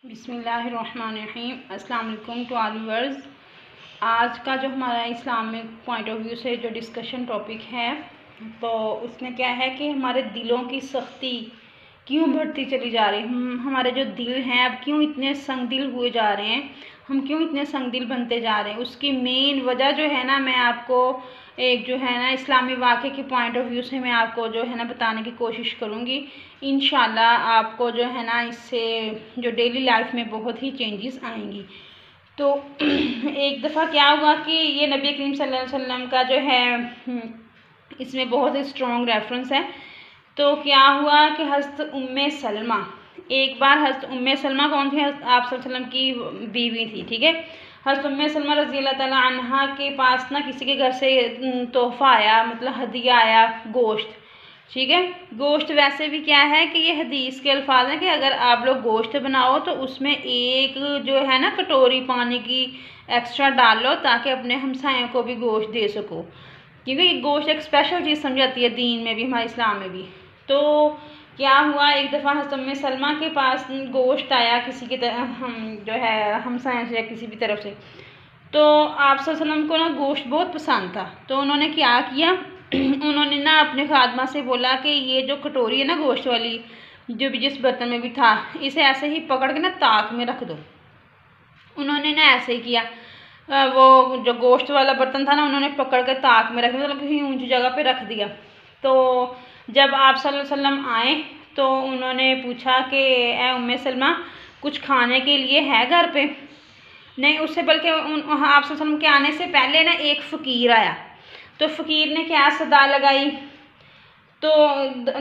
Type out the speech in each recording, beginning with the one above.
बिस्मिल्लाहिर्रहमानिर्रहीम। अस्सलाम वालेकुम टू ऑल व्यूअर्स। आज का जो हमारा इस्लामिक पॉइंट ऑफ व्यू से जो डिस्कशन टॉपिक है, तो उसमें क्या है कि हमारे दिलों की सख्ती क्यों बढ़ती चली जा रही है। हमारे जो दिल हैं अब क्यों इतने संगदिल हुए जा रहे हैं, हम क्यों इतने संगदिल बनते जा रहे हैं। उसकी मेन वजह जो है ना, मैं आपको एक जो है ना इस्लामी वाक़े के पॉइंट ऑफ व्यू से मैं आपको जो है ना बताने की कोशिश करूँगी। इंशाल्लाह आपको जो है ना इससे जो डेली लाइफ में बहुत ही चेंजेस आएंगी। तो एक दफ़ा क्या हुआ कि ये नबी करीम सल्लल्लाहु अलैहि वसल्लम का जो है इसमें बहुत ही स्ट्रॉन्ग रेफरेंस है। तो क्या हुआ कि हज़रत उम्मे सलमा, एक बार हज़रत उम्मे सलमा कौन थी, आप सल्लल्लाहु अलैहि वसल्लम की बीवी थी, ठीक है। हज़रत उम्मे सलमा रज़ी अल्लाह ताला अन्हा के पास ना किसी के घर से तोहफ़ा आया, मतलब हदिया आया, गोश्त, ठीक है। गोश्त वैसे भी क्या है कि ये हदीस के अल्फाज हैं कि अगर आप लोग गोश्त बनाओ तो उसमें एक जो है ना कटोरी पानी की एक्स्ट्रा डाल लो ताकि अपने हमसायों को भी गोश्त दे सको, क्योंकि गोश्त एक स्पेशल चीज़ समझी जाती है दीन में भी, हमारे इस्लाम में भी। तो क्या हुआ, एक दफ़ा हज़रत उम्मे सलमा के पास गोश्त आया किसी की तरफ, हम जो है हमसायों से या किसी भी तरफ से। तो आप सल्लल्लाहु अलैहि वसल्लम को ना गोश्त बहुत पसंद था। तो उन्होंने क्या किया, उन्होंने ना अपने खादमा से बोला कि ये जो कटोरी है ना गोश्त वाली, जो भी जिस बर्तन में भी था, इसे ऐसे ही पकड़ के ना ताक में रख दो। उन्होंने ना ऐसे ही किया, वो जो गोश्त वाला बर्तन था ना उन्होंने पकड़ के ताक में रख दिया, मतलब कहीं ऊंची जगह पे रख दिया। तो जब आप सल्लल्लाहु अलैहि वसल्लम आए तो उन्होंने पूछा कि ए उम्मे सलमा, कुछ खाने के लिए है घर पे? नहीं, उससे बल्कि आप सल्लल्लाहु अलैहि वसल्लम के आने से पहले ना एक फ़कीर आया। तो फ़कीर ने क्या सदा लगाई, तो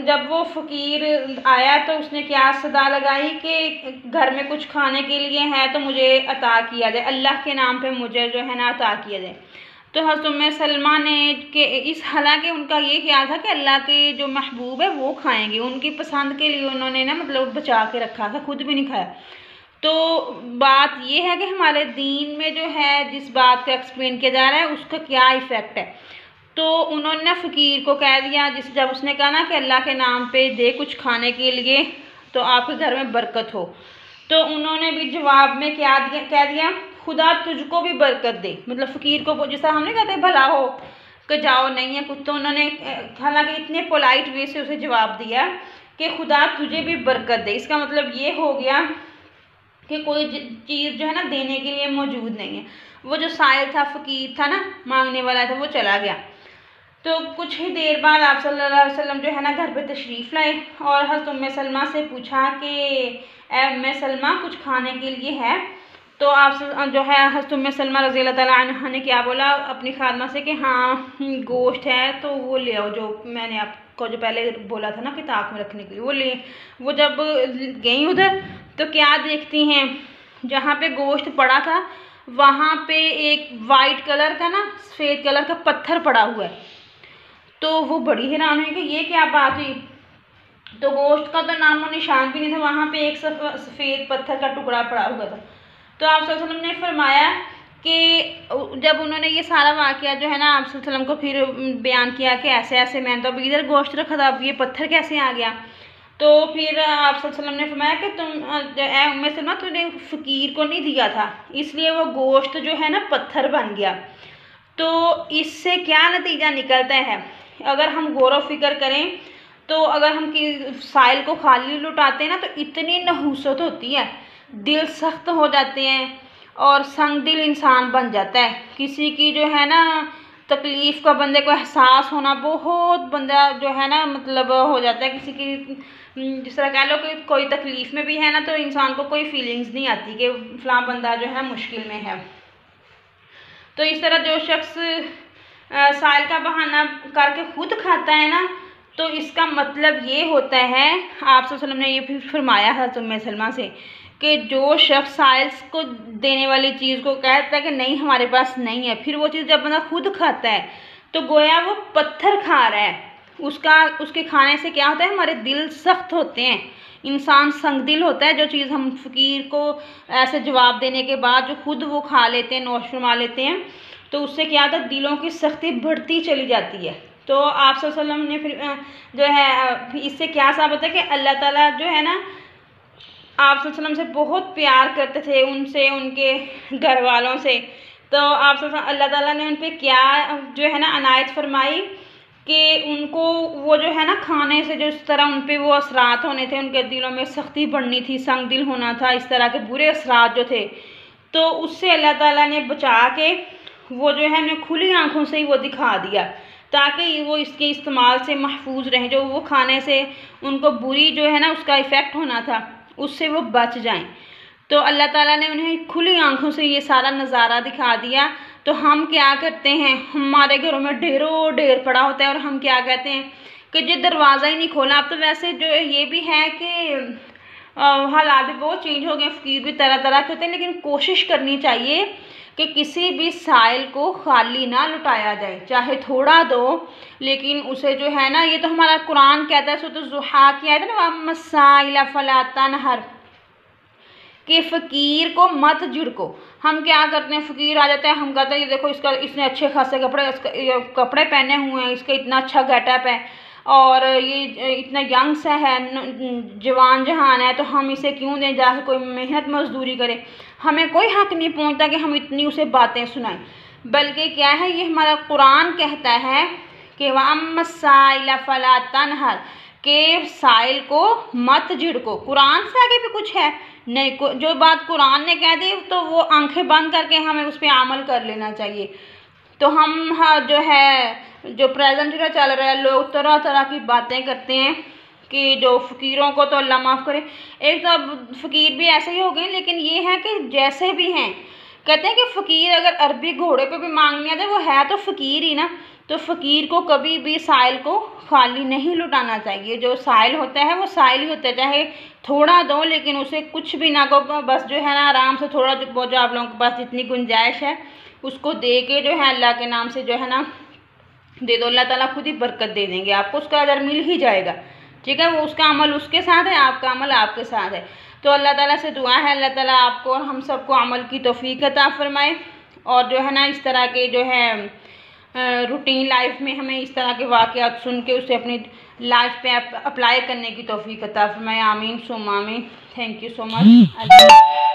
जब वो फ़कीर आया तो उसने क्या सदा लगाई कि घर में कुछ खाने के लिए है तो मुझे अता किया जाए, अल्लाह के नाम पे मुझे जो है ना अता किया जाए। तो हज़रत उम्मे सलमा ने कि इस, हालांकि उनका ये ख्याल था कि अल्लाह के जो महबूब है वो खाएंगे, उनकी पसंद के लिए उन्होंने ना मतलब बचा के रखा था, खुद भी नहीं खाया। तो बात ये है कि हमारे दीन में जो है जिस बात को एक्सप्लेन किया जा रहा है उसका क्या इफ़ेक्ट है। तो उन्होंने ना फ़कीर को कह दिया, जब उसने कहा ना कि अल्लाह के नाम पे दे कुछ खाने के लिए तो आपके घर में बरकत हो, तो उन्होंने भी जवाब में क्या दिया, कह दिया खुदा तुझको भी बरकत दे। मतलब फ़कीर को जैसा हमने कहते भला हो कि जाओ नहीं है कुछ, तो उन्होंने हालांकि इतने पोलाइट वे से उसे जवाब दिया कि खुदा तुझे भी बरकत दे। इसका मतलब ये हो गया कि कोई चीज़ जो है ना देने के लिए मौजूद नहीं है। वो जो साइल था, फ़कीर था ना, मांगने वाला था, वो चला गया। तो कुछ ही देर बाद आप सल्लल्लाहु अलैहि वसल्लम जो है ना घर पे तशरीफ़ लाए और हज़रत उम्मे सलमा से पूछा कि ए उम्मे सलमा, कुछ खाने के लिए है? तो आप जो है हज़रत उम्मे सलमा रज़ी अल्लाह ताला अन्हा ने क्या बोला अपनी खादमा से कि हाँ गोश्त है तो वो ले आओ, जो मैंने आपको जो पहले बोला था ना कि ताक में रखने के लिए, वो ले। वो जब गई उधर तो क्या देखती हैं, जहाँ पे गोश्त पड़ा था वहाँ पे एक वाइट कलर का ना सफ़ेद कलर का पत्थर पड़ा हुआ है। तो वो बड़ी हैरान हुई कि ये क्या बात हुई। तो गोश्त का तो नामो निशान भी नहीं था, वहाँ पे एक सफ़ेद पत्थर का टुकड़ा पड़ा हुआ था। तो आप सल्लल्लाहु अलैहि वसल्लम ने फरमाया कि जब उन्होंने ये सारा वाक़या जो है ना आप सल्लल्लाहु अलैहि वसल्लम को फिर बयान किया कि ऐसे ऐसे मैंने तो अभी इधर गोश्त रखा था, अब ये पत्थर कैसे आ गया। तो फिर आप सल्लल्लाहु अलैहि वसल्लम ने फरमाया कि तुम ए उम्मे सलमा, तूने फ़कीर को नहीं दिया था इसलिए वो गोश्त जो है ना पत्थर बन गया। तो इससे क्या नतीजा निकलता है, अगर हम गौर व फिक्र करें तो अगर हम साइल को खाली लुटाते हैं ना तो इतनी नहूसत होती है, दिल सख्त हो जाते हैं और संग दिल इंसान बन जाता है। किसी की जो है ना तकलीफ़ का बंदे को एहसास होना, बहुत बंदा जो है ना मतलब हो जाता है किसी की, जिस तरह कह लो कि कोई तकलीफ़ में भी है ना तो इंसान को कोई फीलिंग्स नहीं आती कि फ़लाँ बंदा जो है मुश्किल में है। तो इस तरह जो शख्स साइल का बहाना करके खुद खाता है ना, तो इसका मतलब ये होता है, आप सल्लल्लाहु अलैहि वसल्लम ने ये भी फरमाया है उम्मे सलमा से कि जो शख्स साइल्स को देने वाली चीज़ को कहता है कि नहीं हमारे पास नहीं है, फिर वो चीज़ जब बंदा खुद खाता है तो गोया वो पत्थर खा रहा है। उसके खाने से क्या होता है, हमारे दिल सख्त होते हैं, इंसान संगदिल होता है। जो चीज़ हम फ़कीर को ऐसे जवाब देने के बाद जो खुद वो खा लेते हैं, नोश फरमा लेते हैं, तो उससे क्या होता है, दिलों की सख्ती बढ़ती चली जाती है। तो आप सल्लल्लाहु अलैहि वसल्लम ने फिर जो है इससे क्या साबित है कि अल्लाह ताला जो है ना आप सल्लल्लाहु अलैहि वसल्लम से बहुत प्यार करते थे, उनसे, उनके घर वालों से। तो आप अल्लाह ताला ने उन पर क्या जो है ना अनायत फरमाई कि उनको वो जो है ना खाने से जो इस तरह उन पर वो असरात होने थे, उनके दिलों में सख्ती बढ़नी थी, संग दिल होना था, इस तरह के बुरे असरात जो थे, तो उससे अल्लाह ताला ने बचा के वो जो है उन्हें खुली आँखों से ही वो दिखा दिया, ताकि वो इसके इस्तेमाल से महफूज रहें। जो वो खाने से उनको बुरी जो है ना उसका इफ़ेक्ट होना था, उससे वो बच जाएं। तो अल्लाह ताला ने उन्हें खुली आँखों से ये सारा नज़ारा दिखा दिया। तो हम क्या करते हैं, हमारे घरों में ढेरों ढेर पड़ा होता है और हम क्या कहते हैं कि जो दरवाज़ा ही नहीं खोला। अब तो वैसे जो ये भी है कि हालात भी बहुत चेंज हो गए, फ़कीर भी तरह तरह के होते हैं, लेकिन कोशिश करनी चाहिए कि किसी भी साइल को खाली ना लुटाया जाए, चाहे थोड़ा दो, लेकिन उसे जो है ना, ये तो हमारा कुरान कहता है, सो तो ज़ुहा की आयत है ना, वम्मस्साइला फला तनहर, कि फ़कीर को मत झिड़को। हम क्या करते हैं, फ़कीर आ जाता है, हम कहते हैं ये देखो इसने अच्छे खासे कपड़े पहने हुए हैं, इसका इतना अच्छा गेटअप है और ये इतना यंग सा है, जवान जहान है, तो हम इसे क्यों दें जाकर कोई मेहनत मजदूरी करे। हमें कोई हक़ नहीं पहुंचता कि हम इतनी उसे बातें सुनाएं, बल्कि क्या है, ये हमारा कुरान कहता है कि वम्मस्साइला फला तनहर, के साइल को मत झिड़को। कुरान से आगे भी कुछ है नहीं, जो बात कुरान ने कह दी तो वो आंखें बंद करके हमें उस पर अमल कर लेना चाहिए। तो हम जो है, जो प्रेजेंट जो चल रहा है, लोग तरह तरह की बातें करते हैं कि जो फ़कीरों को तो अल्लाह माफ़ करे, एक तो अब फ़कीर भी ऐसे ही हो गए, लेकिन ये है कि जैसे भी हैं, कहते हैं कि फ़कीर अगर अरबी घोड़े पे भी मांगने आते, वो है तो फ़कीर ही ना। तो फ़कीर को कभी भी साइल को खाली नहीं लुटाना चाहिए। जो साइल होता है वो साइल ही होता है, चाहे थोड़ा दो, लेकिन उसे कुछ भी ना को, बस जो है ना आराम से थोड़ा जो आप लोगों के पास जितनी गुंजाइश है उसको दे के जो है अल्लाह के नाम से जो है ना दे दो, अल्लाह ताला खुद ही बरकत दे देंगे आपको, उसका अजर मिल ही जाएगा। ठीक है, वो उसका अमल उसके साथ है, आपका अमल आपके साथ है। तो अल्लाह ताला से दुआ है अल्लाह ताला आपको और हम सबको अमल की तौफीक अता फरमाए, और जो है ना इस तरह के जो है रूटीन लाइफ में हमें इस तरह के वाक़यात सुन के उसे अपनी लाइफ पे अप्लाई करने की तौफीक अता फरमाए। आमीन सुम्मा आमीन। Thank you so much.